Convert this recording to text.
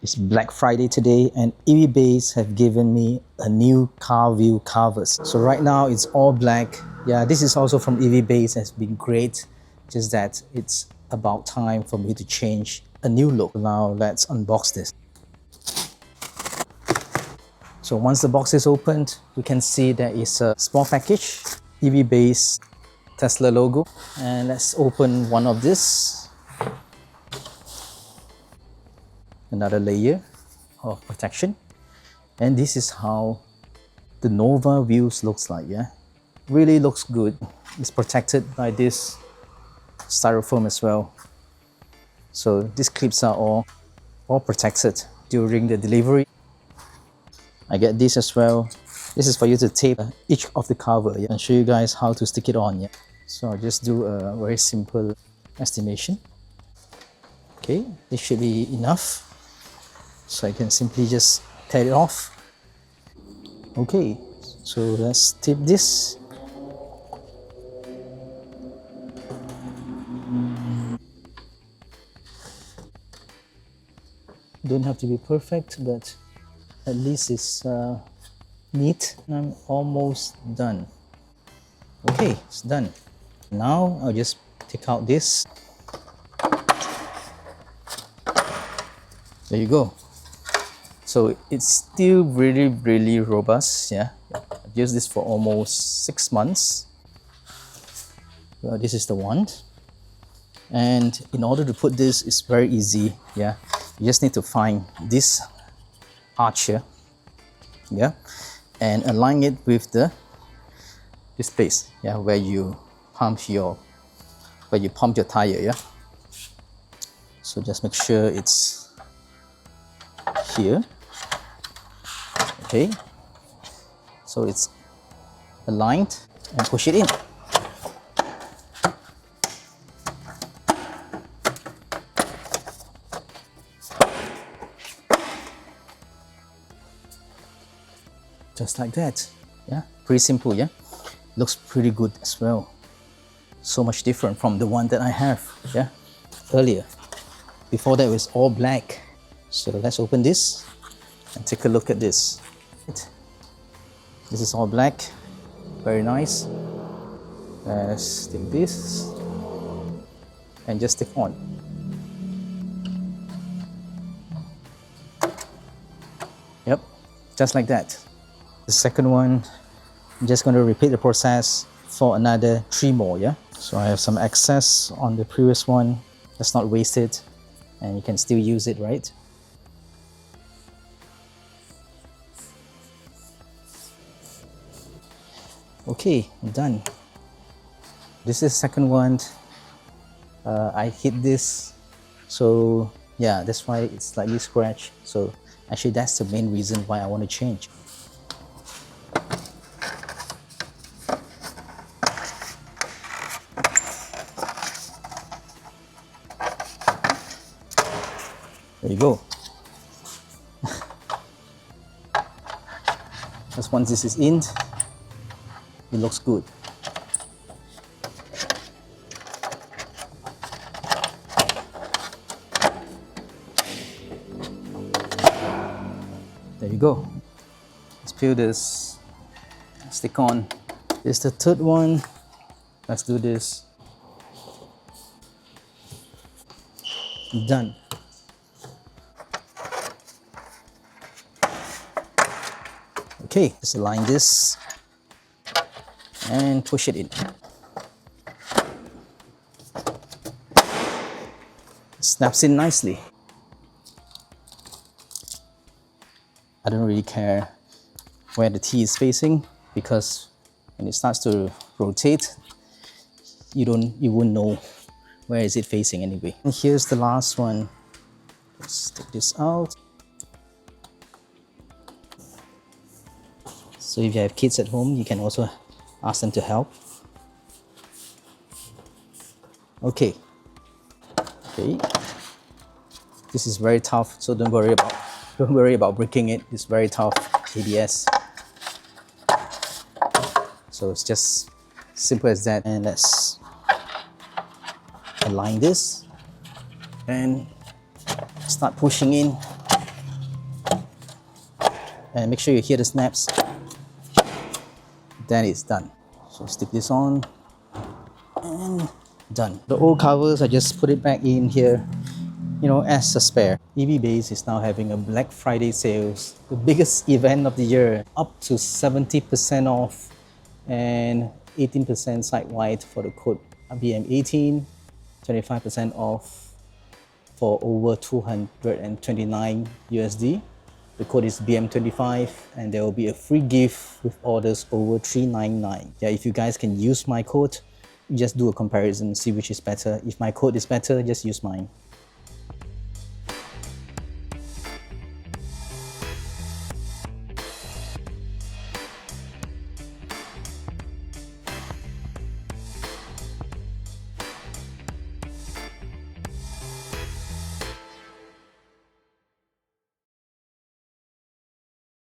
It's Black Friday today and EVBase have given me a new car view covers. So right now it's all black. Yeah, this is also from EVBase, has been great. Just that it's about time for me to change a new look. Now let's unbox this. So once the box is opened, we can see there is a small package, EVBase Tesla logo. And let's open one of this. Another layer of protection, and this is how the Nova views looks like. Yeah, really looks good. It's protected by this styrofoam as well, so these clips are all protected during the delivery. I get this as well. This is for you to tape each of the cover, yeah, and show you guys how to stick it on. Yeah, so I'll just do a very simple estimation. Okay, this should be enough. So I can simply just tear it off. Okay, so let's tape this. Don't have to be perfect, but at least it's neat. I'm almost done. Okay, it's done. Now I'll just take out this. There you go. So it's still really robust. Yeah, I've used this for almost 6 months. Well, this is the one, and in order to put this, it's very easy. Yeah, you just need to find this arch here, yeah, and align it with this place, yeah, where you pump your tire. Yeah, so just make sure it's here. Okay, so it's aligned, and push it in. Just like that. Yeah, pretty simple. Yeah, looks pretty good as well. So much different from the one that I have, yeah, earlier. Before that, it was all black. So let's open this and take a look at this. This is all black, very nice. Let's take this and just stick on. Yep, just like that. The second one, I'm just going to repeat the process for another 3 more. Yeah, so I have some excess on the previous one. Let's not waste it, and you can still use it, right? Okay, I'm done. This is the second one. I hit this, so yeah, that's why it's slightly scratched. So actually that's the main reason why I want to change. There you go. Just once this is in, it looks good. There you go. Let's peel this, stick on. This is the third one. Let's do this. Done. Okay, just align this and push it in. It snaps in nicely. I don't really care where the T is facing, because when it starts to rotate, you won't know where is it facing anyway. And here's the last one. Let's take this out. So if you have kids at home, you can also ask them to help. Okay. This is very tough, so don't worry about breaking it. It's very tough ABS. So it's just simple as that. And let's align this and start pushing in and make sure you hear the snaps. Then it's done. So stick this on and done. The old covers, I just put it back in here, you know, as a spare. EVBase is now having a Black Friday sales, the biggest event of the year, up to 70% off and 18% site-wide for the code BM18, 25% off for over 229 USD. The code is BM25 and there will be a free gift with orders over 399. Yeah, if you guys can use my code, just do a comparison, see which is better. If my code is better, just use mine.